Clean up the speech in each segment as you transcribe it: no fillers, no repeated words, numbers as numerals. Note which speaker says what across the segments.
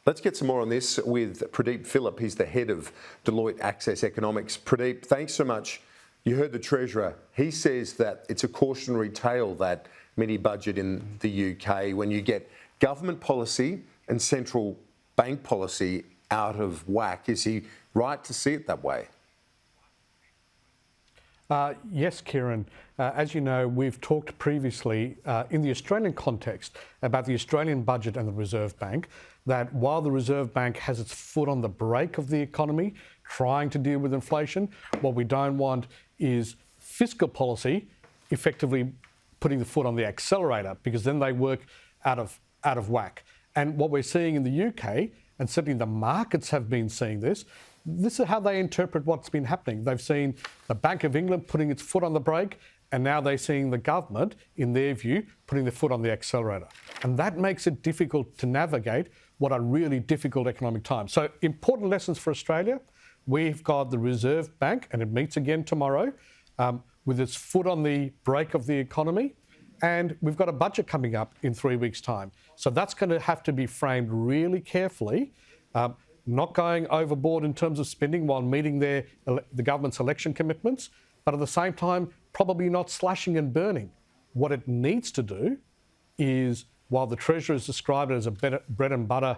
Speaker 1: Let's get some more on this with Pradeep Phillip. He's the head of Deloitte Access Economics. Pradeep, thanks so much. You heard the Treasurer. He says that it's a cautionary tale, that mini budget in the UK, when you get government policy and central bank policy out of whack. Is he right to see it that way?
Speaker 2: Yes, Kieran. As you know, we've talked previously in the Australian context about the Australian budget and the Reserve Bank, that while the Reserve Bank has its foot on the brake of the economy, trying to deal with inflation, what we don't want is fiscal policy effectively putting the foot on the accelerator, because then they work out of whack. And what we're seeing in the UK, and certainly the markets have been seeing this is how they interpret what's been happening. They've seen the Bank of England putting its foot on the brake, and now they're seeing the government, in their view, putting their foot on the accelerator. And that makes it difficult to navigate what are really difficult economic times. So important lessons for Australia. We've got the Reserve Bank, and it meets again tomorrow, with its foot on the brake of the economy. And we've got a budget coming up in 3 weeks' time. So that's going to have to be framed really carefully, not going overboard in terms of spending while meeting the government's election commitments, but at the same time, probably not slashing and burning. What it needs to do is, while the Treasurer has described it as a bread and butter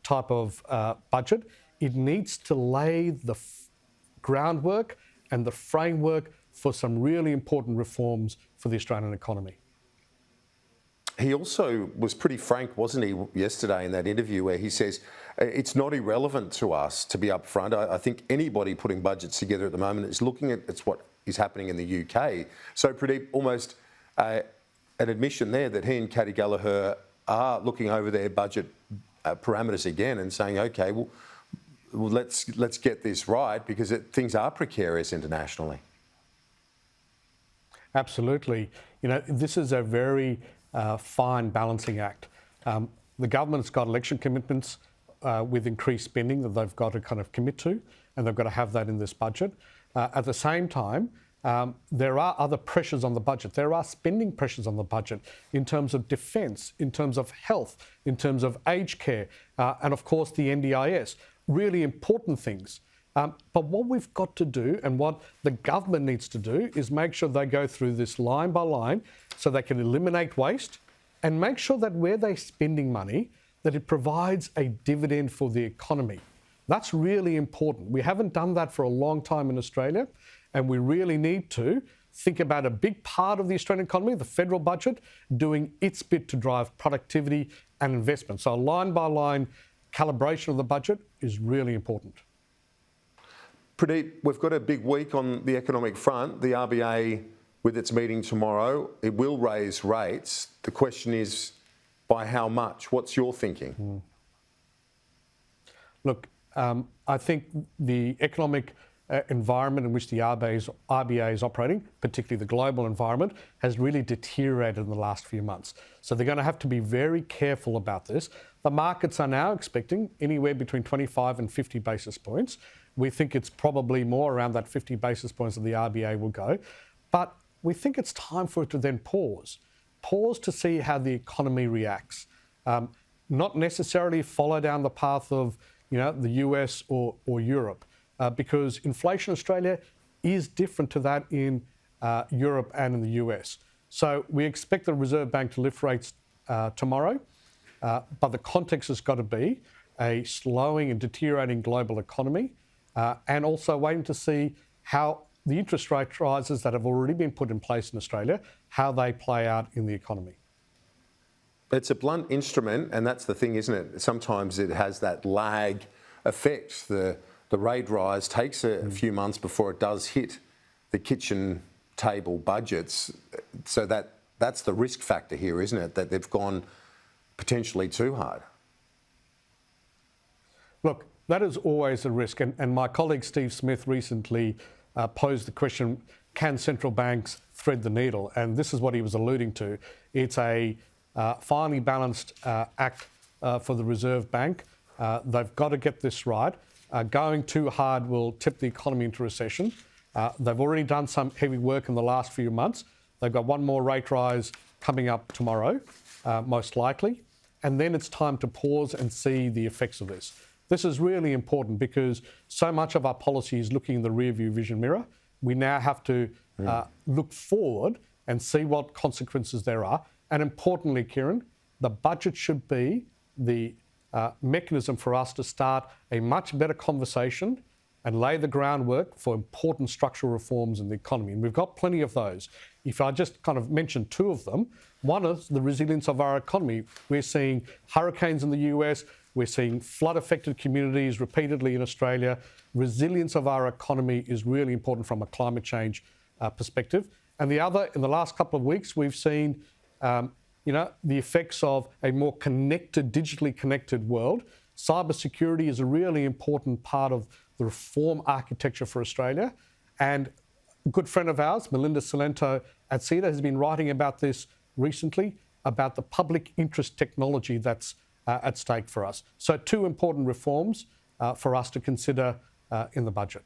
Speaker 2: type of budget, it needs to lay the groundwork and the framework for some really important reforms for the Australian economy.
Speaker 1: He also was pretty frank, wasn't he, yesterday in that interview, where he says it's not irrelevant to us to be upfront. I think anybody putting budgets together at the moment is looking at what is happening in the UK. So, Pradeep, almost an admission there that he and Katie Gallagher are looking over their budget parameters again and saying, OK, well let's get this right, because things are precarious internationally.
Speaker 2: Absolutely. You know, this is a very fine balancing act. The government's got election commitments with increased spending that they've got to kind of commit to, and they've got to have that in this budget. At the same time, there are other pressures on the budget. There are spending pressures on the budget in terms of defence, in terms of health, in terms of aged care, and of course the NDIS. Really important things. But what we've got to do, and what the government needs to do, is make sure they go through this line by line so they can eliminate waste and make sure that where they're spending money, that it provides a dividend for the economy. That's really important. We haven't done that for a long time in Australia, and we really need to think about a big part of the Australian economy, the federal budget, doing its bit to drive productivity and investment. So a line by line calibration of the budget is really important.
Speaker 1: Pradeep, we've got a big week on the economic front. The RBA, with its meeting tomorrow, it will raise rates. The question is, by how much? What's your thinking?
Speaker 2: Look, I think the economic environment in which the RBA is operating, particularly the global environment, has really deteriorated in the last few months. So they're going to have to be very careful about this. The markets are now expecting anywhere between 25 and 50 basis points. We think it's probably more around that 50 basis points that the RBA will go. But we think it's time for it to then pause to see how the economy reacts. Not necessarily follow down the path of the US or Europe, because inflation in Australia is different to that in Europe and in the US. So we expect the Reserve Bank to lift rates tomorrow, but the context has got to be a slowing and deteriorating global economy, and also waiting to see how the interest rate rises that have already been put in place in Australia, how they play out in the economy.
Speaker 1: It's a blunt instrument, and that's the thing, isn't it? Sometimes it has that lag effect. The rate rise takes a few months before it does hit the kitchen table budgets. So that's the risk factor here, isn't it? That they've gone potentially too hard.
Speaker 2: Look, that is always a risk. And my colleague Steve Smith recently posed the question, can central banks thread the needle? And this is what he was alluding to. It's a finely balanced act for the Reserve Bank. They've got to get this right. Going too hard will tip the economy into recession. They've already done some heavy work in the last few months. They've got one more rate rise coming up tomorrow, most likely. and then it's time to pause and see the effects of this. This is really important because so much of our policy is looking in the rearview vision mirror. We now have to look forward and see what consequences there are. And importantly, Kieran, the budget should be the mechanism for us to start a much better conversation and lay the groundwork for important structural reforms in the economy. And we've got plenty of those. If I just kind of mention two of them, one is the resilience of our economy. We're seeing hurricanes in the US, we're seeing flood-affected communities repeatedly in Australia. Resilience of our economy is really important from a climate change perspective. And the other, in the last couple of weeks, we've seen the effects of a more connected, digitally connected world. Cybersecurity is a really important part of the reform architecture for Australia. And a good friend of ours, Melinda Salento at CEDA, has been writing about this recently, about the public interest technology that's at stake for us. So two important reforms for us to consider in the budget.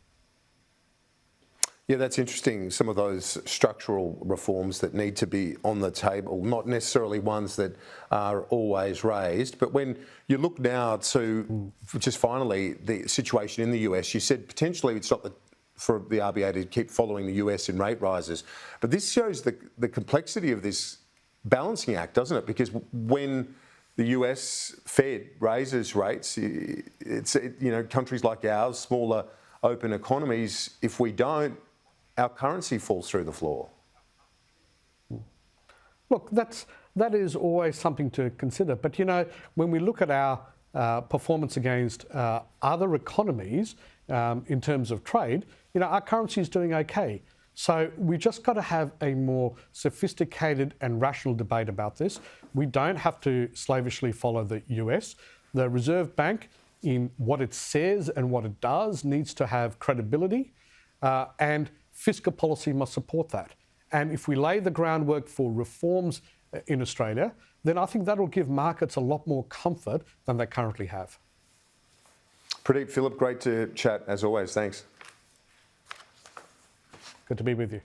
Speaker 1: Yeah, that's interesting. Some of those structural reforms that need to be on the table, not necessarily ones that are always raised. But when you look now to, just finally, the situation in the US, you said potentially it's not for the RBA to keep following the US in rate rises. But this shows the complexity of this balancing act, doesn't it? Because when the US Fed raises rates, countries like ours, smaller open economies, if we don't, our currency falls through the floor.
Speaker 2: Look, that is always something to consider. But, when we look at our performance against other economies in terms of trade, our currency is doing okay. So we just got to have a more sophisticated and rational debate about this. We don't have to slavishly follow the US. The Reserve Bank, in what it says and what it does, needs to have credibility, and fiscal policy must support that. And if we lay the groundwork for reforms in Australia, then I think that'll give markets a lot more comfort than they currently have.
Speaker 1: Pradeep, Philip, great to chat as always. Thanks.
Speaker 2: Good to be with you.